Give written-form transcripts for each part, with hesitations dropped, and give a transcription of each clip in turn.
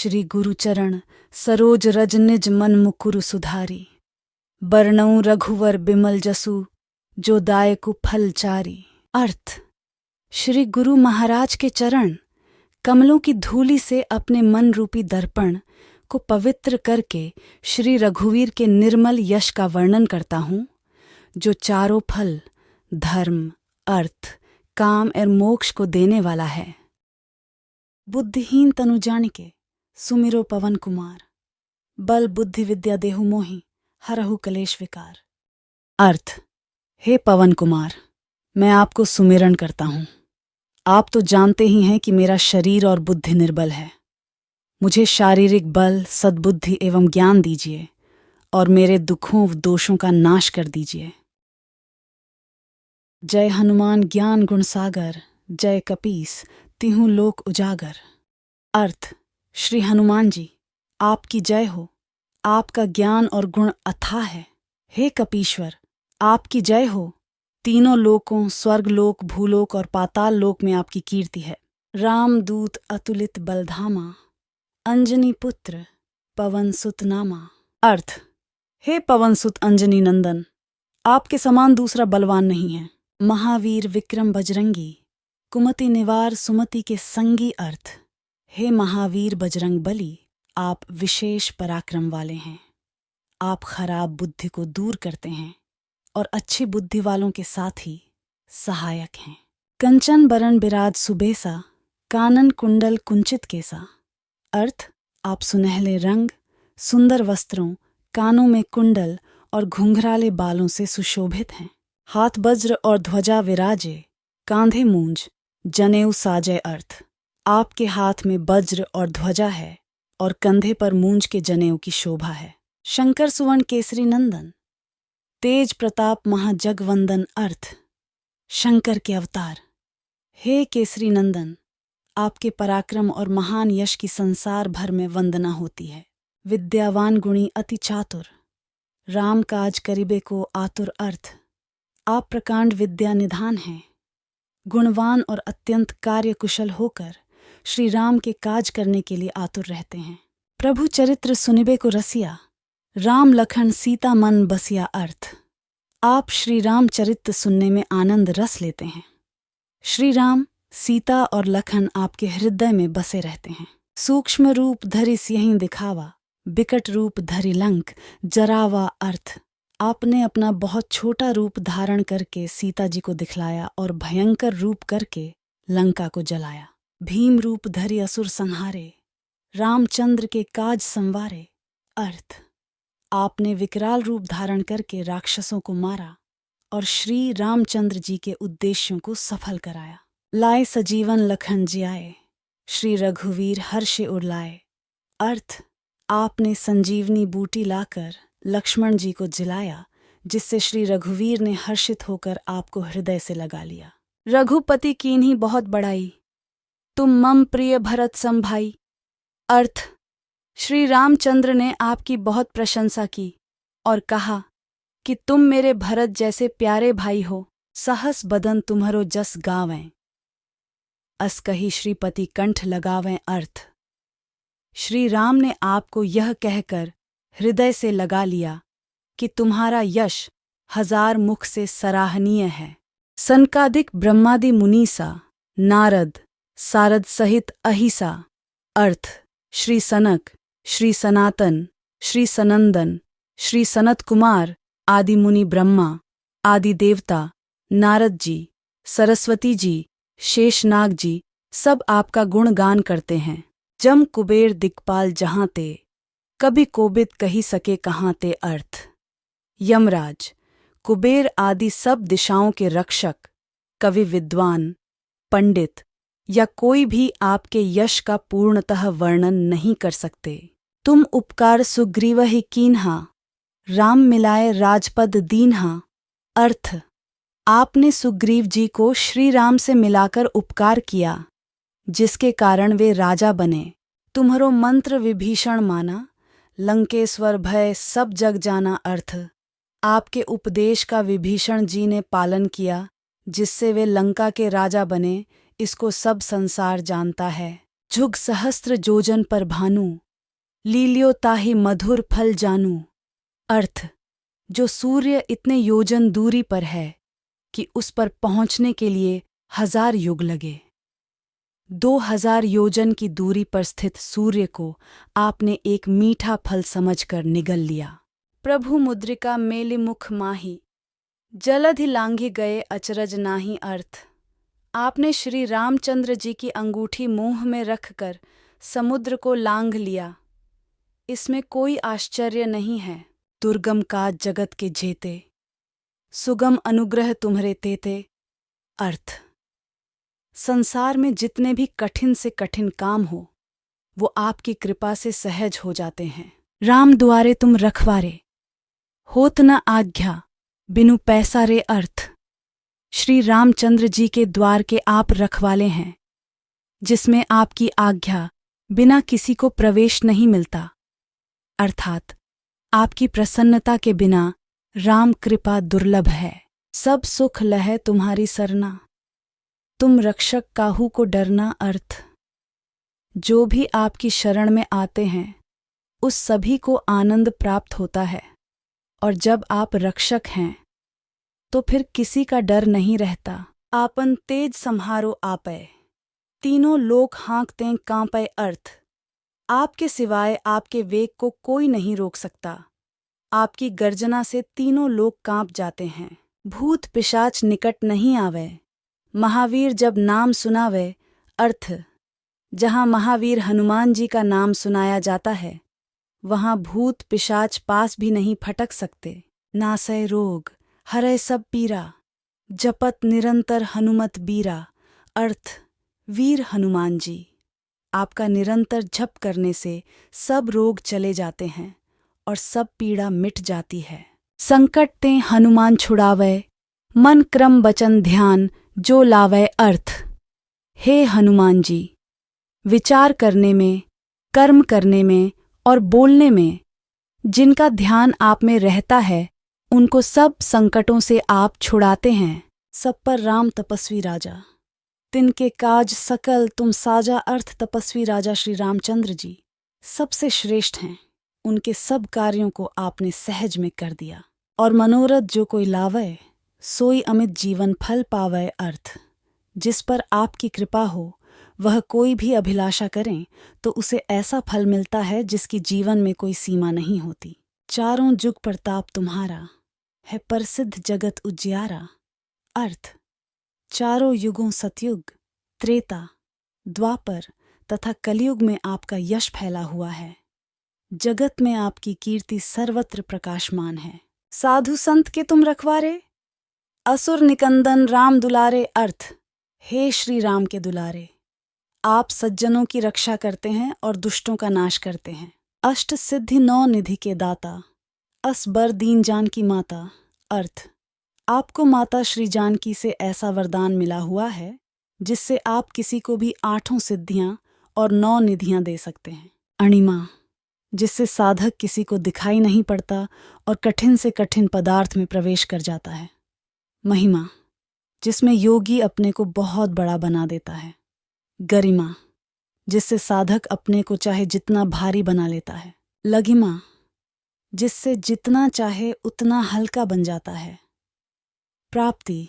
श्री गुरुचरण सरोज रज निज मन मुकुरु सुधारी। बरनऊँ रघुवर बिमल जसु जो दायकु फल चारी। अर्थ, श्री गुरु महाराज के चरण कमलों की धूलि से अपने मन रूपी दर्पण को पवित्र करके श्री रघुवीर के निर्मल यश का वर्णन करता हूँ, जो चारों फल धर्म, अर्थ, काम और मोक्ष को देने वाला है। बुद्धिहीन तनु जानिके सुमिरो पवन कुमार। बल बुद्धि विद्या देहु मोहि हरहु कलेश विकार। अर्थ, हे पवन कुमार, मैं आपको सुमिरन करता हूँ। आप तो जानते ही हैं कि मेरा शरीर और बुद्धि निर्बल है। मुझे शारीरिक बल, सद्बुद्धि एवं ज्ञान दीजिए और मेरे दुखों व दोषों का नाश कर दीजिए। जय हनुमान ज्ञान गुण सागर, जय कपीस तिहु लोक उजागर। अर्थ, श्री हनुमान जी, आपकी जय हो। आपका ज्ञान और गुण अथाह है। हे कपीश्वर, आपकी जय हो। तीनों लोकों, स्वर्गलोक, भूलोक और पाताल लोक में आपकी कीर्ति है। रामदूत अतुलित बलधामा, अंजनी पुत्र पवन सुत नामा। अर्थ, हे पवन सुत अंजनी नंदन, आपके समान दूसरा बलवान नहीं है। महावीर विक्रम बजरंगी, कुमति निवार सुमति के संगी। अर्थ, हे महावीर बजरंग बली, आप विशेष पराक्रम वाले हैं। आप खराब बुद्धि को दूर करते हैं और अच्छी बुद्धि वालों के साथ ही सहायक हैं। कंचन बरन बिराज सुबेसा, कानन कुंडल कुंचित केसा। अर्थ, आप सुनहले रंग, सुंदर वस्त्रों, कानों में कुंडल और घुंघराले बालों से सुशोभित हैं। हाथ वज्र और ध्वजा विराजे, कांधे मूंज, जनेऊ साजे। अर्थ, आपके हाथ में वज्र और ध्वजा है और कंधे पर मूंज के जनेऊ की शोभा है। शंकर सुवर्ण केसरी नंदन, तेज प्रताप महाजगवंदन। अर्थ, शंकर के अवतार। हे केसरी नंदन, आपके पराक्रम और महान यश की संसार भर में वंदना होती है। विद्यावान गुणी अति चातुर, राम काज करिबे को आतुर। अर्थ, आप प्रकांड विद्या निधान हैं। गुणवान और अत्यंत कार्यकुशल होकर श्री राम के काज करने के लिए आतुर रहते हैं। प्रभु चरित्र सुनिबे को रसिया, राम लखन सीता मन बसिया। अर्थ, आप श्री राम चरित्र सुनने में आनंद रस लेते हैं। श्री राम, सीता और लखन आपके हृदय में बसे रहते हैं। सूक्ष्म रूप धरि सियहि दिखावा, बिकट रूप धरि लंक जरावा। अर्थ, आपने अपना बहुत छोटा रूप धारण करके सीता जी को दिखलाया और भयंकर रूप करके लंका को जलाया। भीम रूप धरि असुर संहारे, रामचंद्र के काज संवारे। अर्थ, आपने विकराल रूप धारण करके राक्षसों को मारा और श्री रामचंद्र जी के उद्देश्यों को सफल कराया। लाए सजीवन लखन जियाए, श्री रघुवीर हर्षे उड़लाए। अर्थ, आपने संजीवनी बूटी लाकर लक्ष्मण जी को जिलाया, जिससे श्री रघुवीर ने हर्षित होकर आपको हृदय से लगा लिया। रघुपति कीन्ही बहुत बड़ाई, तुम मम प्रिय भरत सम भाई। अर्थ, श्री रामचंद्र ने आपकी बहुत प्रशंसा की और कहा कि तुम मेरे भरत जैसे प्यारे भाई हो। सहस बदन तुम्हरो जस गावें, अस कही श्रीपति कंठ लगावें। अर्थ, श्री राम ने आपको यह कहकर हृदय से लगा लिया कि तुम्हारा यश 1000 मुख से सराहनीय है। सनकादिक ब्रह्मादि मुनीसा, नारद, सारद सहित अहिसा। अर्थ, श्री सनक, श्री सनातन, श्री सनंदन, श्री सनत कुमार आदि मुनि ब्रह्मा, आदि देवता, नारद जी, सरस्वती जी, शेषनाग जी सब आपका गुणगान करते हैं। जम कुबेर दिक्पाल जहाँ ते, कभी कोबिद कही सके कहाँ ते। अर्थ, यमराज, कुबेर आदि सब दिशाओं के रक्षक, कवि विद्वान, पंडित या कोई भी आपके यश का पूर्णतः वर्णन नहीं कर सकते। तुम उपकार सुग्रीव ही कीन्हा, राम मिलाए राजपद दीन्हा। अर्थ, आपने सुग्रीव जी को श्री राम से मिलाकर उपकार किया, जिसके कारण वे राजा बने। तुम्हरो मंत्र विभीषण माना, लंकेश्वर भय सब जग जाना। अर्थ, आपके उपदेश का विभीषण जी ने पालन किया, जिससे वे लंका के राजा बने, इसको सब संसार जानता है। झुग सहस्त्र जोजन पर भानु, लीलियो ताहि मधुर फल जानू। अर्थ, जो सूर्य इतने योजन दूरी पर है कि उस पर पहुंचने के लिए 1000 युग लगे। 2000 योजन की दूरी पर स्थित सूर्य को आपने एक मीठा फल समझकर निगल लिया। प्रभु मुद्रिका मेलि मुख माही, जलधि लांघि गए अचरज नाही। अर्थ, आपने श्री रामचंद्र जी की अंगूठी मुंह में रखकर समुद्र को लांघ लिया। इसमें कोई आश्चर्य नहीं है। दुर्गम काज जगत के जेते, सुगम अनुग्रह तुम्हरे तेते। अर्थ, संसार में जितने भी कठिन से कठिन काम हो वो आपकी कृपा से सहज हो जाते हैं। राम द्वारे तुम रखवारे, होत न आज्ञा बिनु पैसा रे। अर्थ, श्री रामचंद्र जी के द्वार के आप रखवाले हैं, जिसमें आपकी आज्ञा बिना किसी को प्रवेश नहीं मिलता। अर्थात आपकी प्रसन्नता के बिना राम कृपा दुर्लभ है। सब सुख लहै तुम्हारी सरना, तुम रक्षक काहू को डरना। अर्थ, जो भी आपकी शरण में आते हैं उस सभी को आनंद प्राप्त होता है, और जब आप रक्षक हैं तो फिर किसी का डर नहीं रहता। आपन तेज सम्हारो आपै, तीनों लोक हाँकते कांपै। अर्थ, आपके सिवाय आपके वेग को कोई नहीं रोक सकता। आपकी गर्जना से तीनों लोग कांप जाते हैं। भूत पिशाच निकट नहीं आवे, महावीर जब नाम सुनावे। अर्थ, जहाँ महावीर हनुमान जी का नाम सुनाया जाता है वहाँ भूत पिशाच पास भी नहीं फटक सकते। नासै रोग हरै सब पीरा, जपत निरंतर हनुमत बीरा। अर्थ, वीर हनुमान जी, आपका निरंतर जप करने से सब रोग चले जाते हैं और सब पीड़ा मिट जाती है। संकट ते हनुमान छुड़ावै, मन क्रम वचन ध्यान जो लावै। अर्थ, हे हनुमान जी, विचार करने में, कर्म करने में और बोलने में जिनका ध्यान आप में रहता है उनको सब संकटों से आप छुड़ाते हैं। सब पर राम तपस्वी राजा, तिनके काज सकल तुम साजा। अर्थ, तपस्वी राजा श्री रामचंद्र जी सबसे श्रेष्ठ हैं। उनके सब कार्यों को आपने सहज में कर दिया, और मनोरथ जो कोई लावै सोई अमित जीवन फल पावै। अर्थ, जिस पर आपकी कृपा हो वह कोई भी अभिलाषा करें तो उसे ऐसा फल मिलता है जिसकी जीवन में कोई सीमा नहीं होती। चारों जुग प्रताप तुम्हारा, है प्रसिद्ध जगत उजियारा। अर्थ, चारों युगों सतयुग, त्रेता, द्वापर तथा कलयुग में आपका यश फैला हुआ है। जगत में आपकी कीर्ति सर्वत्र प्रकाशमान है। साधु संत के तुम रखवारे, असुर निकंदन राम दुलारे। अर्थ, हे श्री राम के दुलारे, आप सज्जनों की रक्षा करते हैं और दुष्टों का नाश करते हैं। अष्ट सिद्धि 9 निधि के दाता, असबर दीन जानकी माता। अर्थ, आपको माता श्री जानकी से ऐसा वरदान मिला हुआ है जिससे आप किसी को भी 8 सिद्धियां और 9 निधियां दे सकते हैं। अणिमा, जिससे साधक किसी को दिखाई नहीं पड़ता और कठिन से कठिन पदार्थ में प्रवेश कर जाता है। महिमा, जिसमें योगी अपने को बहुत बड़ा बना देता है। गरिमा, जिससे साधक अपने को चाहे जितना भारी बना लेता है। लघिमा, जिससे जितना चाहे उतना हल्का बन जाता है। प्राप्ति,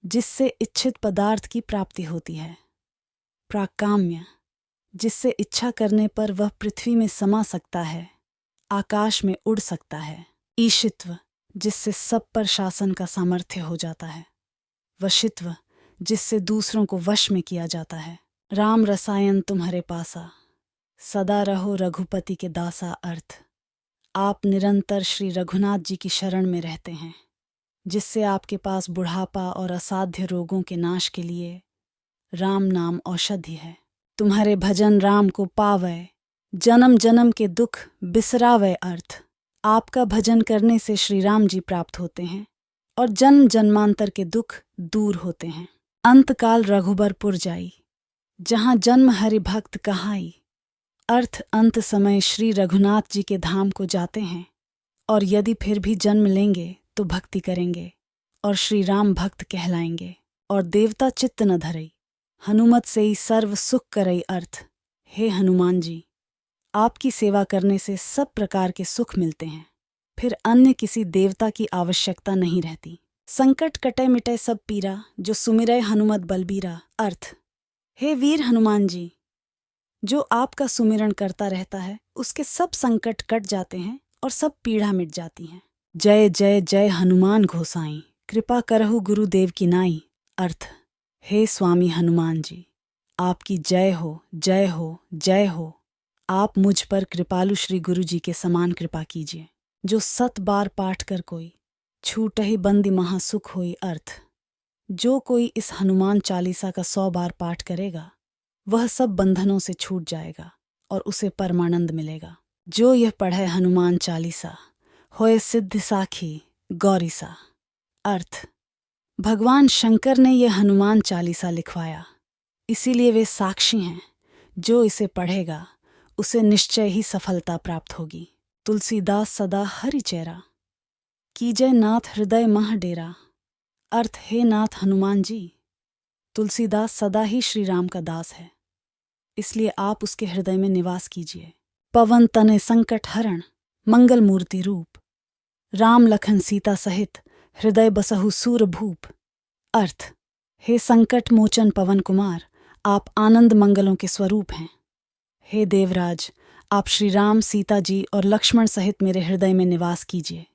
जिससे इच्छित पदार्थ की प्राप्ति होती है। प्राकाम्य, जिससे इच्छा करने पर वह पृथ्वी में समा सकता है, आकाश में उड़ सकता है। ईशित्व, जिससे सब पर शासन का सामर्थ्य हो जाता है। वशित्व, जिससे दूसरों को वश में किया जाता है। राम रसायन तुम्हारे पासा, सदा रहो रघुपति के दासा। अर्थ, आप निरंतर श्री रघुनाथ जी की शरण में रहते हैं, जिससे आपके पास बुढ़ापा और असाध्य रोगों के नाश के लिए राम नाम औषधि है। तुम्हारे भजन राम को पावै, जन्म जन्म के दुख बिसरावै। अर्थ, आपका भजन करने से श्री राम जी प्राप्त होते हैं और जन्म जन्मांतर के दुख दूर होते हैं। अंतकाल रघुबरपुर जाई, जहाँ जन्म हरि भक्त कहाई। अर्थ, अंत समय श्री रघुनाथ जी के धाम को जाते हैं और यदि फिर भी जन्म लेंगे तो भक्ति करेंगे और श्री राम भक्त कहलाएंगे और देवता चित्त न धरई, हनुमत से ही सर्व सुख करई। अर्थ, हे हनुमान जी, आपकी सेवा करने से सब प्रकार के सुख मिलते हैं, फिर अन्य किसी देवता की आवश्यकता नहीं रहती। संकट कटे मिटे सब पीरा, जो सुमिरै हनुमत बलबीरा। अर्थ, हे वीर हनुमान जी, जो आपका सुमिरन करता रहता है उसके सब संकट कट जाते हैं और सब पीड़ा मिट जाती हैं। जय जय जय हनुमान गोसाई, कृपा करहु गुरुदेव की नाई। अर्थ, हे स्वामी हनुमान जी, आपकी जय हो जय हो जय हो। आप मुझ पर कृपालु श्री गुरु जी के समान कृपा कीजिए। जो 7 बार पाठ कर कोई, छूटहि बंदी महासुख होई। अर्थ, जो कोई इस हनुमान चालीसा का 100 बार पाठ करेगा वह सब बंधनों से छूट जाएगा और उसे परमानंद मिलेगा। जो यह पढ़े हनुमान चालीसा, होए सिद्धि साखी गौरीसा। अर्थ, भगवान शंकर ने यह हनुमान चालीसा लिखवाया, इसीलिए वे साक्षी हैं। जो इसे पढ़ेगा उसे निश्चय ही सफलता प्राप्त होगी। तुलसीदास सदा हरि चेरा, कीजय नाथ हृदय मह डेरा। अर्थ, हे नाथ हनुमान जी, तुलसीदास सदा ही श्री राम का दास है, इसलिए आप उसके हृदय में निवास कीजिए। पवन तनय संकट हरण, मंगल मूर्ति रूप, राम लखन सीता सहित हृदय बसहु सूर भूप। अर्थ, हे संकट मोचन पवन कुमार, आप आनंद मंगलों के स्वरूप हैं। हे देवराज, आप श्री राम, सीता जी और लक्ष्मण सहित मेरे हृदय में निवास कीजिए।